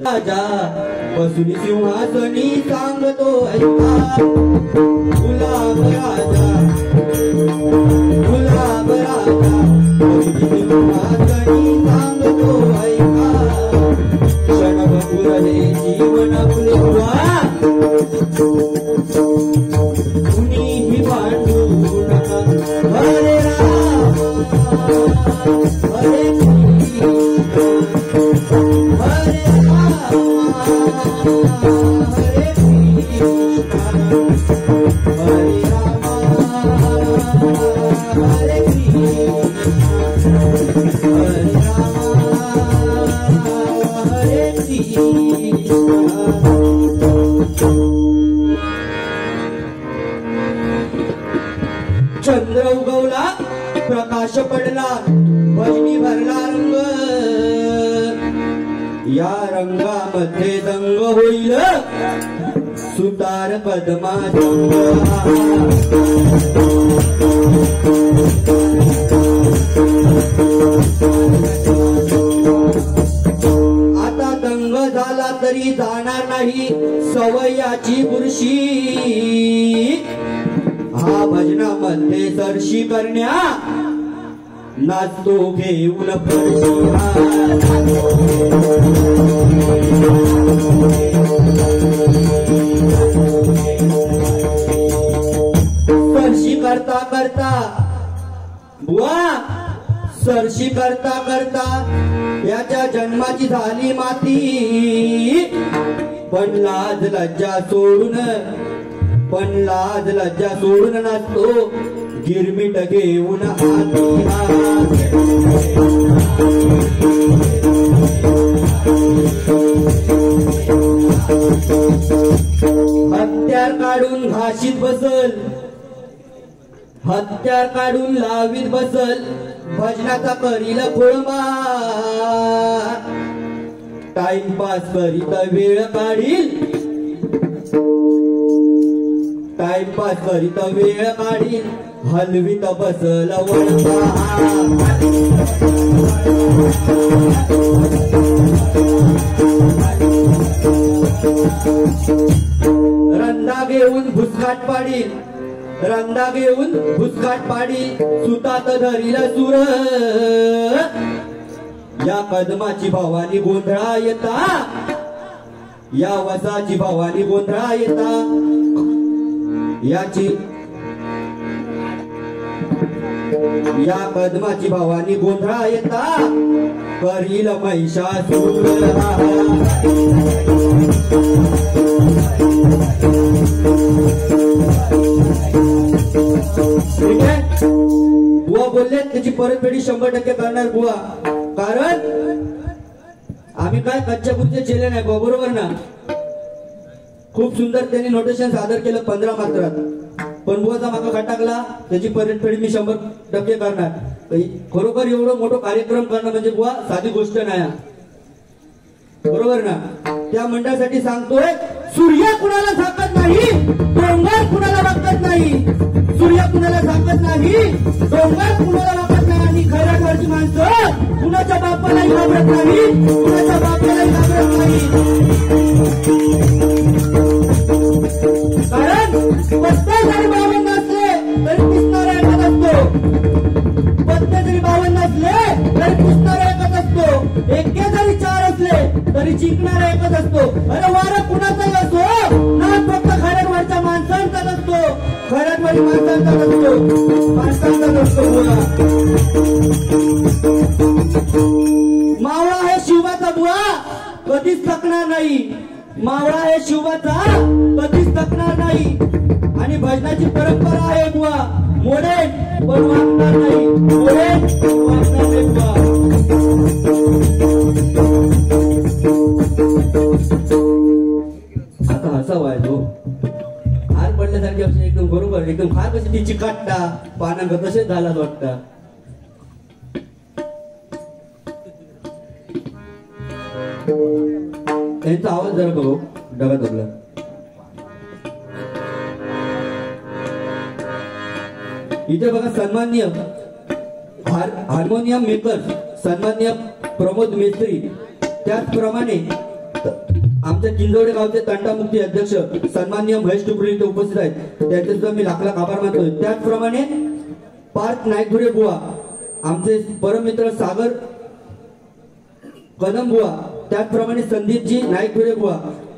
राजा बसून सिंहासनी सांगतो ऐका गुलाब राजा बसून सिंहासनी सांगतो ऐका क्षणभर हे जीवन फुलवा कुणीही भांडू नका हरे राम हरे चंद्र उगवला प्रकाश पडला भजनी भरला रंग या रंगामध्ये दंग होईल सुतार पद्मा आता दंग झाला तरी जाणार नाही सवयाची बुरशी हा भजनामध्ये सरशी करण्या नाचतो घेऊन सरशी करता करता बुवा सरशी करता करता याच्या जन्माची झाली माती पण लाज लज्जा सोडून नाचतो गिरमिट घेऊन हत्यार काढून घाशीत बसल हत्यार काढून लावीत बसल भजनाचा करील खोळंबा टाइमपास करीत वेळ काढील टाइमपास करीत वेळ काढील हलवीत बसल वळवा रंदा घेऊन भुसकाट पाडील सुतात धरील सुर या कदमाची भावानी गोंधळा येता या वसाची भावानी गोंधळा येता या कदमाची भावानी गोंधळा येता करील महिषासूर बुवा बोलले त्याची परतफेडी 100% करणार बुवा कारण आम्ही काय कच्च्या बुद्धीचे चेले नाही बरोबर ना खूप सुंदर त्यांनी नोटेशन सादर केलं 15 मात्रात पण बुवाचा मागा खटाकला त्याची परतफेडी मी 100% करणार खरोखर एवढं मोठं कार्यक्रम करणं म्हणजे बुवा साधी गोष्ट नाही बरोबर ना त्या मंडळासाठी सांगतोय सूर्य कुणाला झाकत नाही डोंगर कुणाला वाकत नाही सूर्य कुणाला झाकत नाही डोंगर कुणाला वाकत नाही आणि खैराटवरची माणसं कुणाच्या बापालाही घाबरत नाही कुणाच्या बापालाही घाबरत नाही कारण 32 आणि 52 नसले तरी पुसणारा एकच असतो 32 आणि 52 नसले तरी पुसणारा एकच असतो 1 जरी 4 असले तरी जिंकणारा एकच असतो अरे वारा कुणाचाही असो ना फक्त खैराटवरच्या माणसांचाच असतो खैराटवाडी माणसांचाच असतो मावळा हे शिवाचा बुवा कधीच थकणार नाही मावळा हे शिवाचा कधीच थकणार नाही आणि भजनाची परंपरा आहे बुवा मोडेल पण वागणार नाही मोडेल वागणार नाही बुवा आता हसावा आहे तो हार पडल्यासारखी असं एकदम बरोबर एकदम फार कशी ती चिकाटता पानांक तसेच झालाच वाटतं त्यांचा आवाज जरा बघू डगा दबला इथे बघा सन्माननीय हार्मोनियम मेकर सन्माननीय प्रमोद मेस्त्री, त्याचप्रमाणे आमच्या किंजवडे गावचे तंटामुक्ती अध्यक्ष सन्माननीय महेश टुकडी इथे उपस्थित आहेत, त्यांचे सुद्धा मी लाख लाख आभार मानतोय। त्याचप्रमाणे पार्थ नाईकधुरे बुवा, आमचे परममित्र सागर कदम बुवा, त्याचप्रमाणे संदीपजी नाईकधुरे बुवा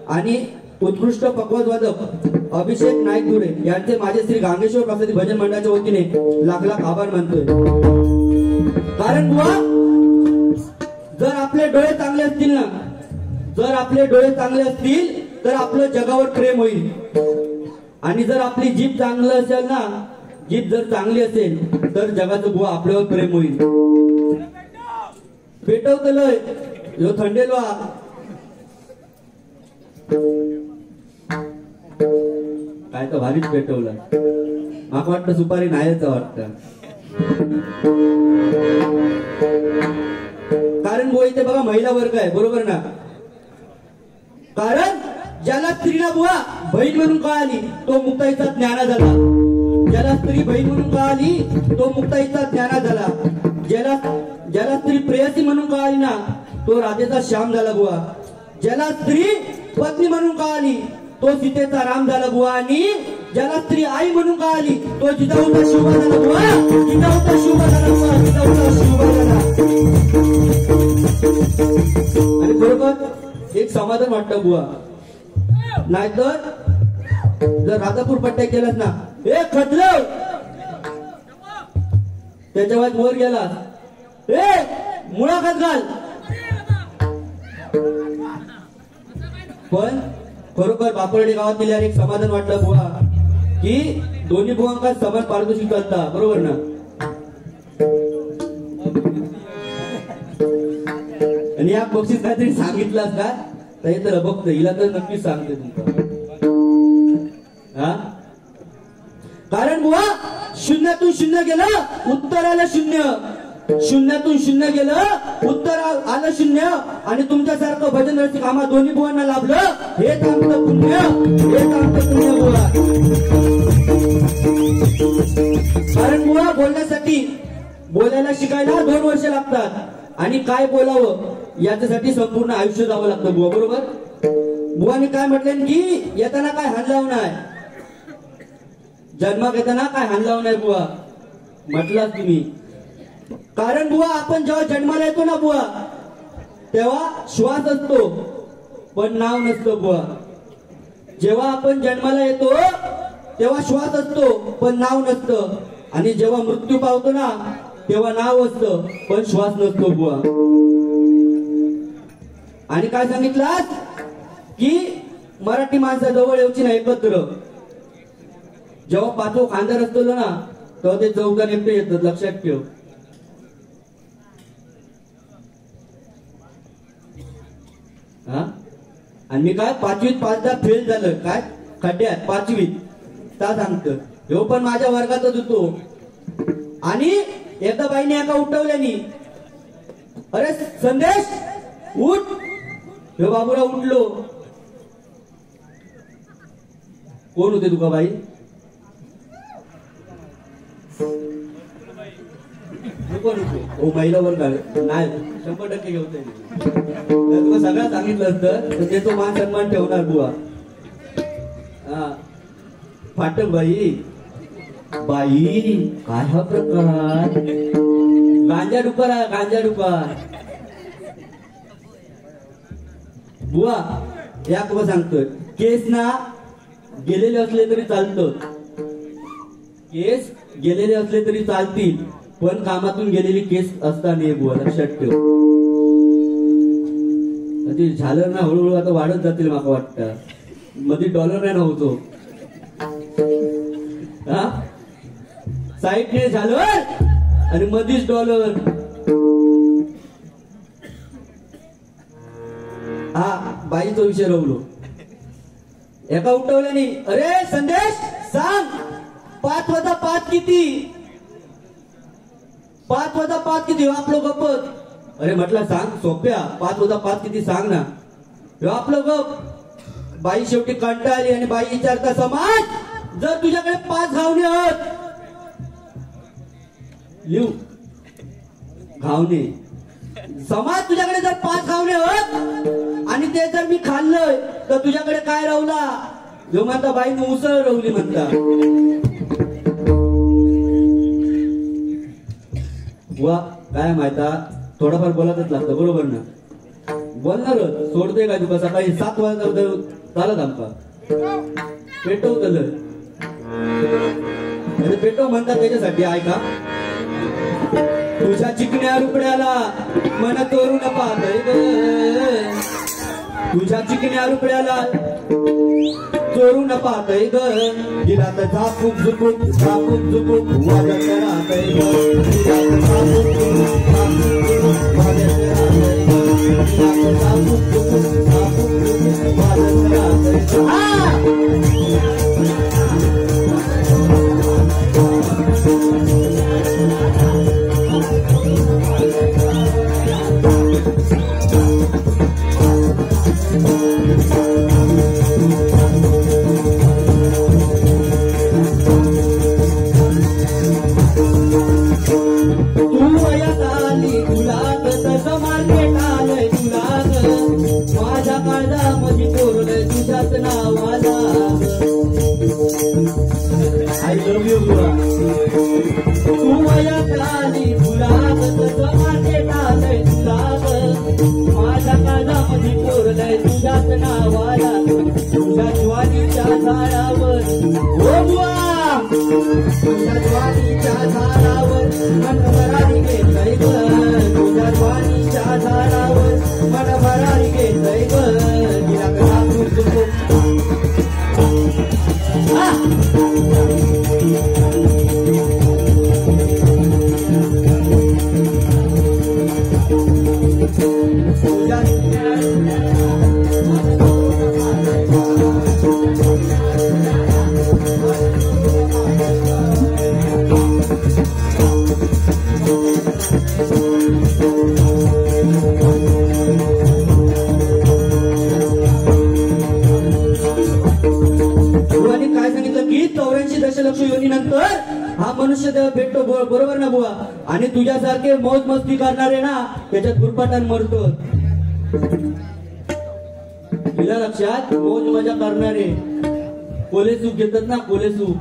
आणि उत्कृष्ट पकवाजवादक अभिषेक नाईकधुरे यांचे माझे श्री गांगेश्वर प्रसादी भजन मंडळाच्या वतीने लाख लाख आभार मानतोय। कारण बुवा, जर आपले डोळे चांगले असतील ना, जर आपले डोळे चांगले असतील तर आपलं जगावर प्रेम होईल, आणि जर आपली जीभ चांगली असेल ना, जीभ जर चांगली असेल तर जगाचं बुवा आपल्यावर प्रेम होईल। पेटवतलय यो थंडेलवा काय तर भारीच पेटवलं, माका वाटतं सुपारी नाहीच वाटतं। कारण बुवा इथे बघा महिला वर्ग आहे, बरोबर ना? कारण ज्याला स्त्रीला बुवा बहीण म्हणून कळाली तो मुक्ताईचा ज्ञाना झाला, ज्याला स्त्री बहीण म्हणून कळाली तो मुक्ताईचा ज्ञाना झाला, ज्याला स्त्री प्रेयसी म्हणून कळाली ना तो राधेचा श्याम झाला बुवा, ज्याला स्त्री पत्नी म्हणून कळाली तो सीतेचा राम झाला बुवा, आणि ज्याला स्त्री आई म्हणून कळाली तो जिजाऊचा शिवबा झाला बुवा, जिजाऊचा शिवबा झाला बुवा, जिजाऊचा शिवबा झाला। आणि बरोबर एक समाधान वाटतं बुवा, नाहीतर जर राजापूर पट्ट्या केलास ना, ए खतलं त्याच्या वाद वर गेला, ए मुळाखत घाल, पण खरोखर बापरडे गावातील एक समाधान वाटलं बुवा की दोन्ही बुवांका समान पारितोषिक चालता, बरोबर ना? आणि या बक्षीस काहीतरी सांगितलं का तर तर बघतो हिला तर नक्कीच सांगते तुमचं, हा? कारण बुवा शून्यातून शून्य गेलं उत्तर आलं शून्य, शून्यातून शून्य गेलं उत्तर आलं शून्य, आणि तुमच्यासारखं भजन रसिक आम्हा दोन्ही बुवांना लाभलं, हेच आमचं पुण्य, हेच आमचं पुण्य बुवा। कारण बुवा बोलण्यासाठी बोलायला शिकायला 2 वर्ष लागतात, आणि काय बोलावं याच्यासाठी संपूर्ण आयुष्य जावं लागतं बुवा, बरोबर? बुवानी काय म्हटलं की येताना काय हानलाव नाही, जन्मात येताना काय हानलाव नाही बुवा म्हटलाच तुम्ही। कारण बुवा आपण जेव्हा जन्माला येतो ना बुवा तेव्हा श्वास असतो पण नाव नसतं बुवा, जेव्हा आपण जन्माला येतो तेव्हा श्वास असतो पण नाव नसतं, आणि जेव्हा मृत्यू पावतो ना तेव्हा नाव असतं पण श्वास नसतो बुवा। आणि काय सांगितलं की मराठी माणसा जवळ येऊची ना एकत्र, जेव्हा 5वं खानदार असतो ना तेव्हा ते 14 एकटे येतात, लक्षात ठेव। हा, आणि मी काय 5वीत 5दा फेल झालं, काय खड्ड्यात 5वीत ता सांगतो, ह्यो पण माझ्या वर्गातच होतो। आणि एकदा बाईने एका उठवल्यानी, अरे संदेश उठ, ह्यो बाबूराव उठलो। कोण होते तुका बाई? कोण होते? ओ महिला वर्ग नाही, 100% घेऊते, तुला सगळं सांगितलं असतं तर ते तो मान सन्मान ठेवणार बुवा। हा फाटक बाई, बाई काय हा प्रकार, गांजा डुकर, गांजा डुकर बुवा। या तुला सांगतोय, केस ना गेलेले असले तरी चालतं, केस गेलेले असले तरी चालतील, पण कामातून गेलेली केस असता नाही बुवा, लक्षात ठेव। ते झालं ना हळूहळू आता वाढत जातील, मला वाटतं मध्ये डॉलर नाही नव्हतो, हा साईडने झालं आणि मधीच डॉलर। हा बाईचा विषय रवलो, एका उठवल्याने, अरे संदेश सांग 5 वजा 5 किती, 5 वजा 5 किती? आपलं गप्पत, अरे म्हटलं सांग सोप्या, 5 वजा 5 किती सांग ना, आपलं गप। बाई शेवटी कंटाळली आणि बाई विचारता, समाज जर तुझ्याकडे 5 घावणे आहेत, लिहू घावणे, समाज तुझ्याकडे जर 5 खावणे होत आणि ते जर मी खाल्लंय तर तुझ्याकडे काय राहला जो म्हणता बाईने उसळ रवली म्हणता वा काय माहिता थोडाफार बोलायच लागतं बरोबर ना बोलणार सोडतोय का तुका सकाळी 7 वाजता चालत आमका पेटवतलं पेटव म्हणतात त्याच्यासाठी ऐका तुझ्या चिकण्या रुपड्याला मन तोरून पाहतय ग तुझ्या चिकण्या रुपड्याला चोरून पाहतय ग तिला तर झापूक झुपूक वाजत राहतय ग तिला तर झापूक झुपूक वाजत राहतय ग तिला तर झापूक झुपूक वाजत राहतय हा मनुष्य देव भेटतो बरोबर ना बुवा आणि तुझ्यासारखे मौज मस्ती करणारे ना त्याच्यात गुरपाटान मरतो तुला लक्षात मौज मजा करणारे कोलेसूप घेतात ना कोलेसूप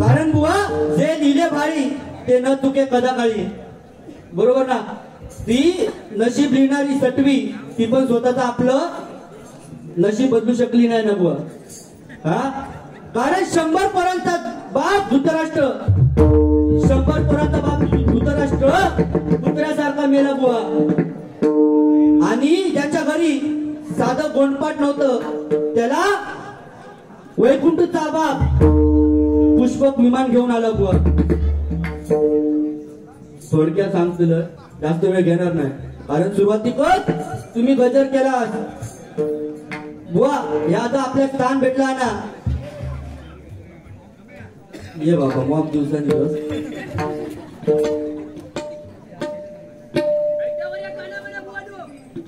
कारण बुवा जे लिहिले भारी ते न तुके कदा काळी बरोबर ना ती नशीब लिहिणारी सटवी ती पण स्वतःच आपलं नशीब बदलू शकली नाही ना बुवा हा कारण 100 पर्यंत बाप धृतराष्ट्र 100 पर्यंत बाप धृतराष्ट्र कुत्र्यासारखा मेला बुवा आणि ज्याच्या घरी साधं गोंडपाट नव्हतं त्याला वैकुंठचा बाप पुष्पक विमान घेऊन आला बुवा थोडक्यात सांगतो जास्त वेळ घेणार नाही कारण सुरुवातीकच तुम्ही गजर केला बुवा याचा आपल्या स्थान भेटला ना ये बाबा मॉक दिवसांनी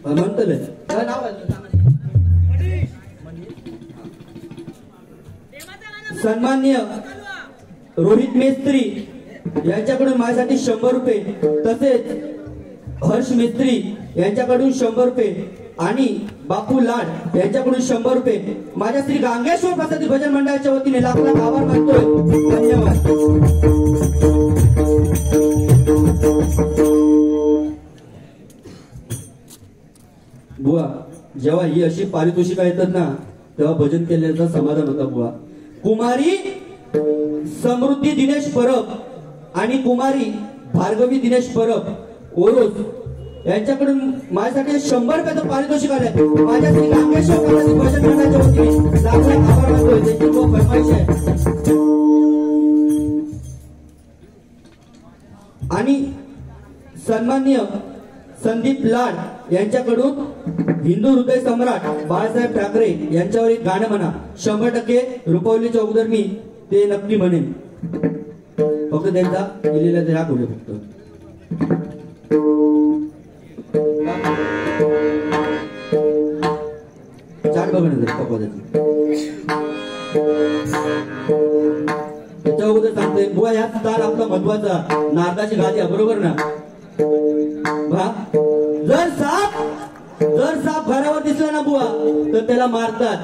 म्हणतले काय नाव सन्माननीय रोहित मेस्त्री यांच्याकडून माझ्यासाठी 100 रुपये तसेच हर्ष मेस्त्री यांच्याकडून 100 रुपये आणि बापू लाड यांच्याकडून 100 रुपये माझ्या श्री गांगेश्वर प्रसादी भजन मंडळाच्या वतीने लाख लाख आभार मानतोय धन्यवाद बुवा जेव्हा ही अशी पारितोषिका येतात ना तेव्हा भजन केल्याचा समाधान होता बुवा कुमारी समृद्धी दिनेश परब आणि कुमारी भार्गवी दिनेश परब ओरोस यांच्याकडून माझ्यासाठी 100 रुपयाचं पारितोषिक आलंय माझ्या श्री गांगेश्वर प्रसादी भजन मंडळाच्या वतीने लाख लाख आभार मानतोय त्यांची खूप फरमाईश आहे आणि सन्माननीय संदीप लाड यांच्याकडून हिंदू हृदय सम्राट बाळासाहेब ठाकरे यांच्यावर एक गाणं म्हणा 100% रुपवलीच्या अगोदर मी ते नक्की म्हणेन फक्त त्यांचा दिलेला ते राग होईल फक्त चार बघा ना पप्पा त्याच्या अगोदर सांगतोय बुवा ह्या ताल आपला महत्वाचा नारदाची गादी आहे बरोबर ना जर साप घरावर दिसला ना बुवा तर त्याला मारतात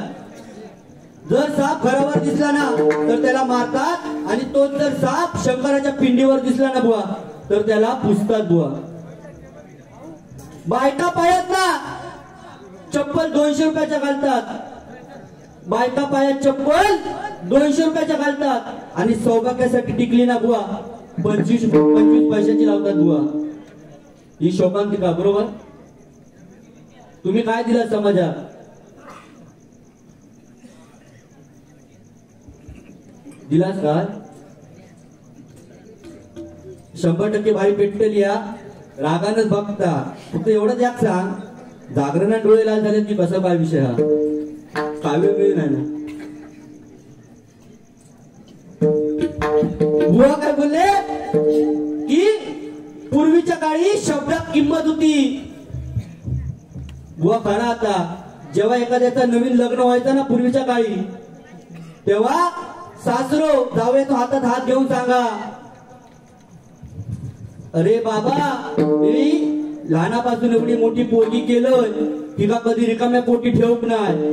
जर साप घरावर दिसला ना तर त्याला मारतात आणि तो जर साप शंकराच्या पिंडीवर दिसला ना बुवा तर त्याला पुजतात बुवा बायका पायात ना चप्पल 200 रुपयाच्या घालतात बायका पायात चप्पल 200 रुपयाच्या घालतात आणि सौभाग्यासाठी टिकली ना बुवा 25 पैशाची लावतात बुवा ही शोकांतिका बरोबर तुम्ही काय दिला समाजात दिलास काय 100% भाई पेटली या रागानच बघता फक्त एवढंच याक सांग जागरणात डोळे लाल झाले की कसा काय विषय हा काव्य वेळ नाही ना बुवा काय बोलले की पूर्वीच्या काळी शब्दात किंमत होती बुवा खरा आता जेव्हा एखाद्याचं नवीन लग्न व्हायचं ना पूर्वीच्या काळी तेव्हा सासरो जावे तो हातात हात घेऊन सांगा अरे बाबा मी लहानापासून एवढी मोठी पोटी केलोय तिला कधी रिकाम्या पोटी ठेवूक नाही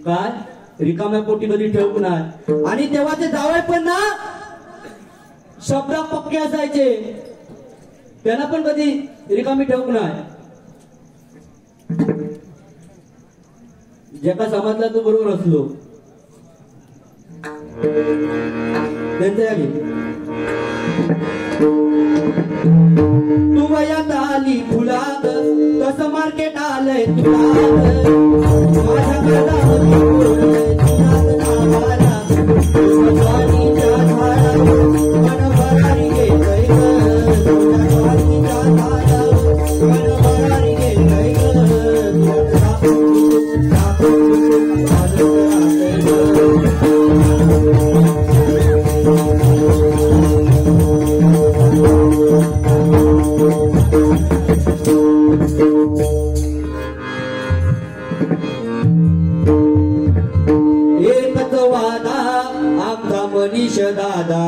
काय रिकाम्या पोटी कधी ठेवूक नाही आणि तेव्हा ते जावई पण ना शब्दा पक्के असायचे त्यांना पण कधी रिकामी ठेवूक नाही ज्याका समजला तो बरोबर असलो त्यांच्या यागी तू वयात आली फुलात कसं मार्केट आलंय तुला मनीष दादा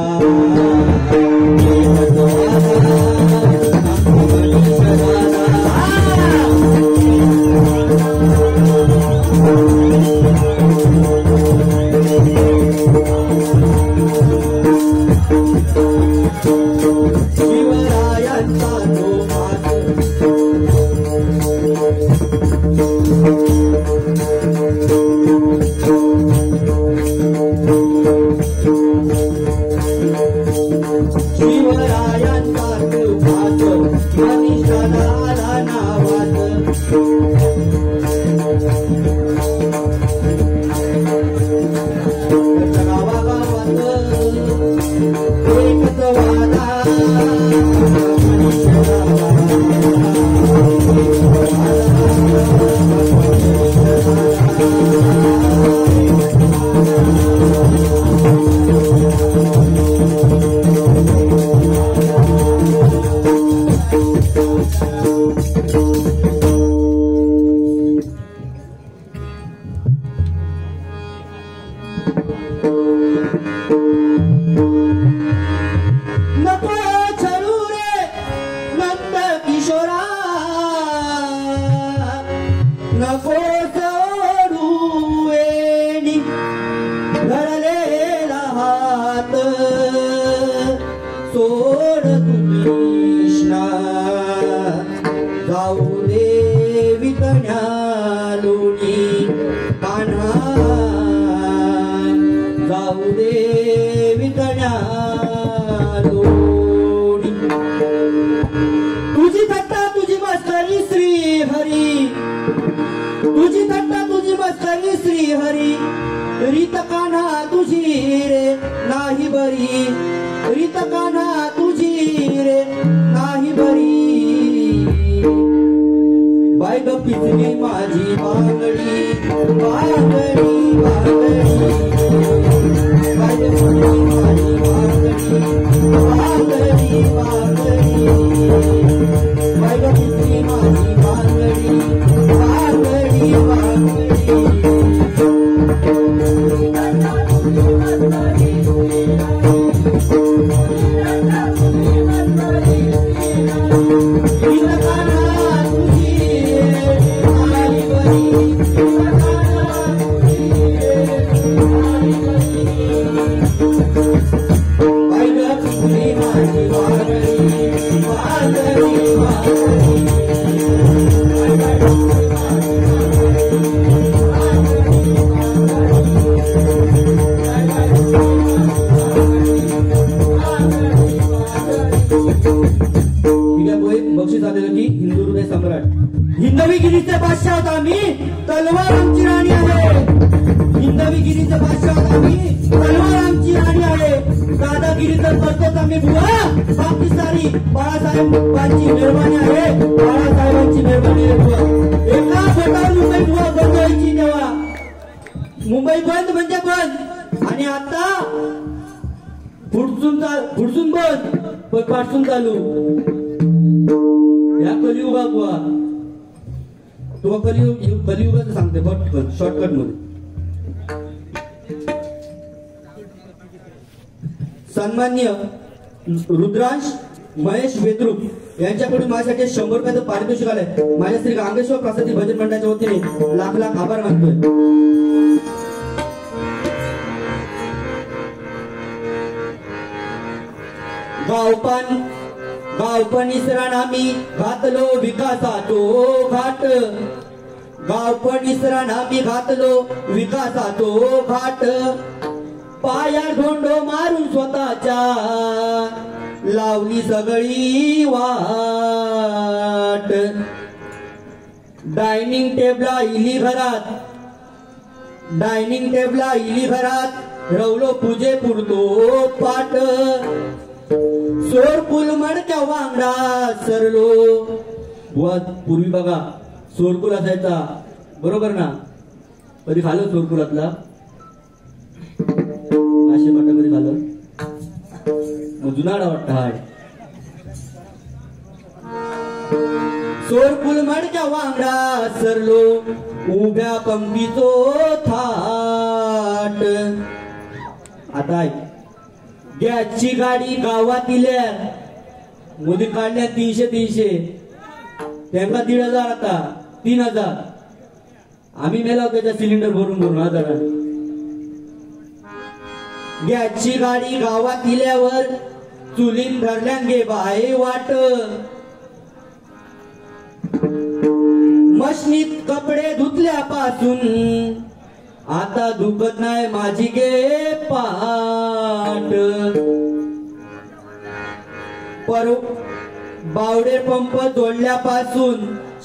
Thank you. बक्षीस आलेलं की हिंदू हृदय सम्राट हिंदवीगिरीचे बादशाह होता आम्ही तलवार आमची राणी आहे हिंदवीगिरीचे बादशाह होता आम्ही तलवार आमची राणी आहे दादागिरी तर करतोच आम्ही बुवा बाकी सारी बाळासाहेबांची मेहरबानी आहे बाळासाहेबांची मेहरबानी आहे बुवा एका बोटावर मुंबई बुवा बंद व्हायची तेव्हा मुंबई बंद म्हणजे बंद आणि आता फुडसून बंद पण पाठसून चालू या कलियुगा बुवा तुला कलियुगाचं सांगते पटकन शॉर्टकट मध्ये सन्मान्य रुद्रांश महेश वेद्रुप यांच्याकडून माझ्यासाठी 100 रुपयाचं पारितोषिक आलंय माझ्या श्री गांगेश्वर प्रसादी भजन मंडळाच्या वतीने लाख लाख आभार मानतोय गावपण इसरान आम्ही घातलो विकासाचो घाट गावपण इसरान आम्ही घातलो विकासाचो घाट पाया ढोंडो मारून स्वतःच्या लावली सगळी वाट डायनिंग टेबला इली घरात रवलो पूजे पुरतो पाठ सोरकुल मडक्या वांगडा सरलो पूर्वी बघा सोरकुल असायचा बरोबर ना कधी खाल्लं सोरकुलातला मासे मटा कधी खाल्लं जुनाडा वाटत हाड सोरकुल मडक्या वांगडा सरलो उभ्या पंक्तीचो थाट आता गॅसची गाडी गावातील्या मोदी काढल्या 300 त्यांना 1,500 आता 3,000 आम्ही मेला त्याच्या सिलेंडर भरून हजारात गॅसची गाडी गावात इल्यावर चुलीन धरल्यांगे बाय वाट मशनीत कपडे धुतल्यापासून आता दुखत नाही माझी गे पाट बावडे पंप जोडल्यापासून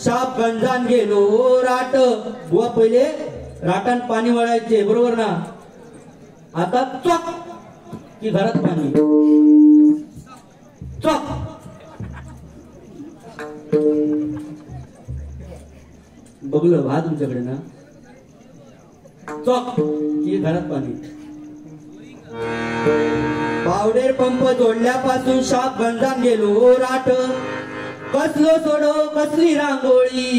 शाप गंजान गेलो राट बुवा पहिले राटान पाणी वळायचे बरोबर ना आता चॉक की घरात पाणी चॉक बघलं हा तुमच्याकडे ना चॉक की घरात पाणी पावडेर पंप जोडल्यापासून शाप गंजान गेलो राट कसलो सोडो कसली रांगोळी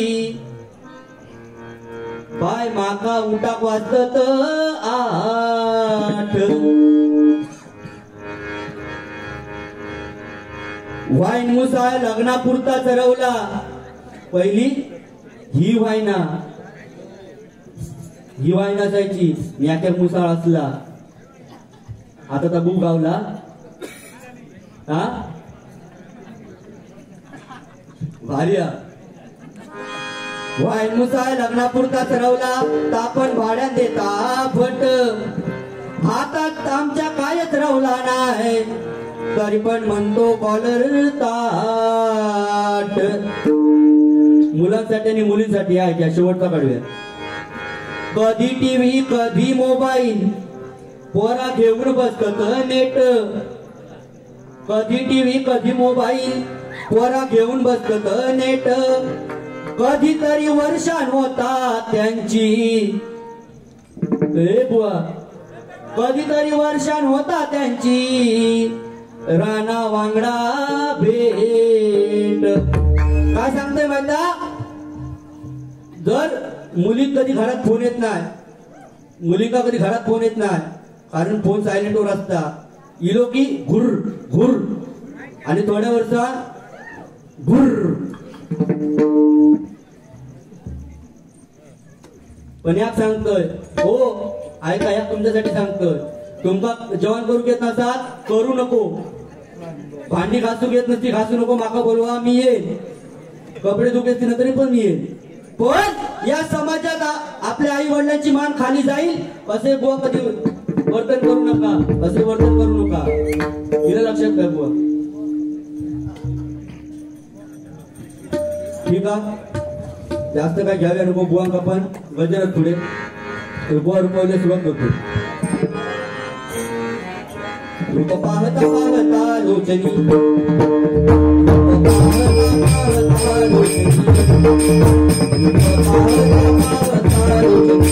बाय माका उठाक वाजत 8 वाईन मुसाळ लग्नापुरता चरवला पहिली ही वाईना असायची याच्या मुसाळ असला आता तर बू गावला हा भार्या वाईन मुसाळ लग्नापुरता चरवला तापण भाड्यात देता फट हातात आमच्या कायच रवला नाही तरी पण म्हणतो कॉलर ताट मुलांसाठी आणि मुलींसाठी आहे त्या शेवटचा काढूया कधी टीव्ही कधी मोबाईल पोरा घेऊन बसत नेट कधी टीव्ही कधी मोबाईल पोरा घेऊन बसत नेट कधीतरी वर्षान होता त्यांची बुवा कधीतरी वर्षान होता त्यांची राणा वांगडा भेट काय सांगतोय माहिती जर मुलीत कधी घरात फोन येत नाही मुलींना कधी घरात फोन येत नाही कारण फोन सायलेंट वर असता इलो की घुर घुर आणि थोड्या वर्षा घुर पण याक सांगतोय हो ऐका या तुमच्यासाठी सांगतोय तुमका जेवण करू घेत नसाल करू नको भांडी घासू घेत नसती घासू नको माका बोलवा मी येईन कपडे धुकेसती ना तरी पण मी येईन पण या समाजात आपल्या आई वडिलांची मान खाली जाईल असे बुवा कधी वर्तन करू नका असे वर्तन करू नका हिला लक्षात घ्या बुवा ठीक आहे जास्त काय घ्यावे नको बुवांका पण गजरात पुढे बुवा रुपयाला सुरुवात करतो रूप पाहता पाहता लोचनी रूप पाहता पाहता लोचनी रूप पाहता पाहता लोचनी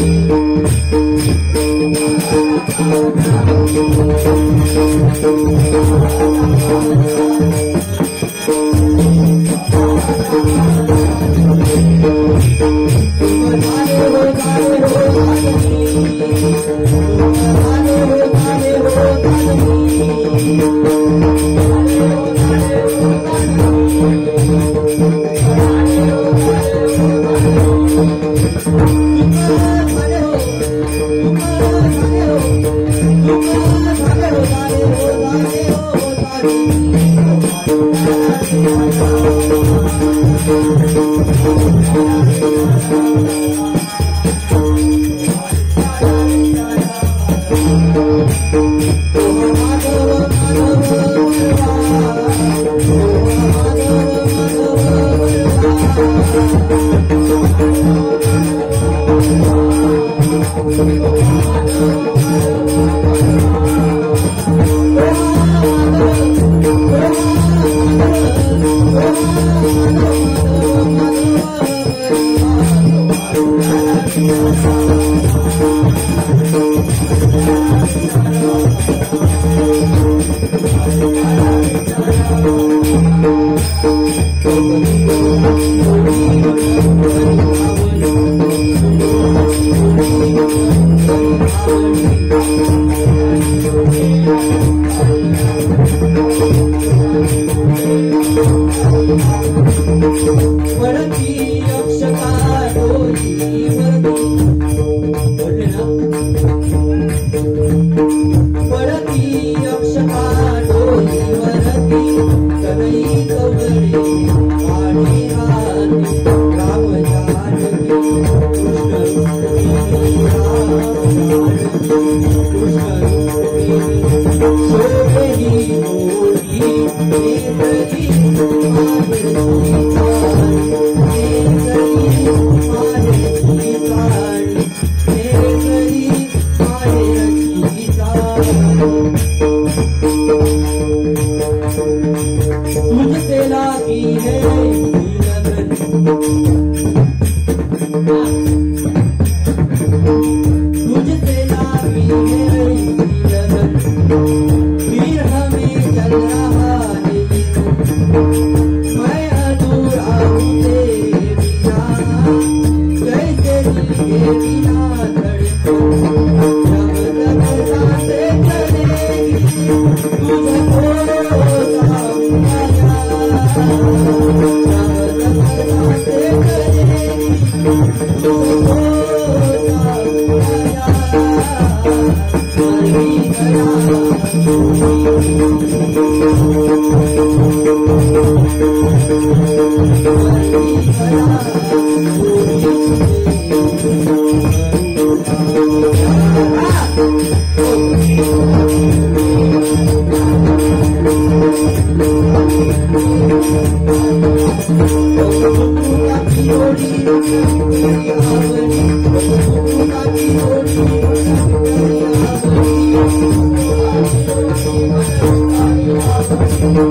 Thank you.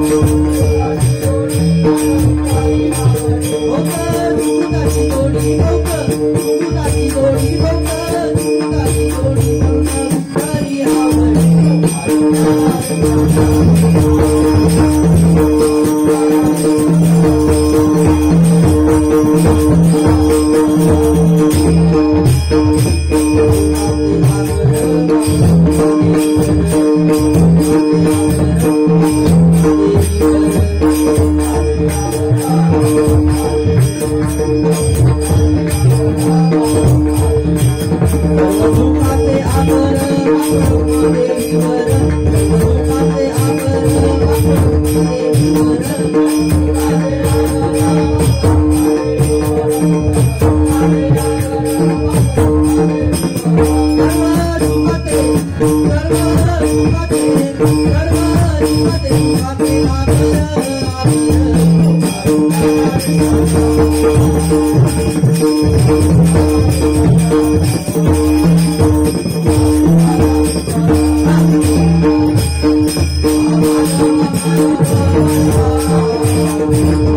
Thank you.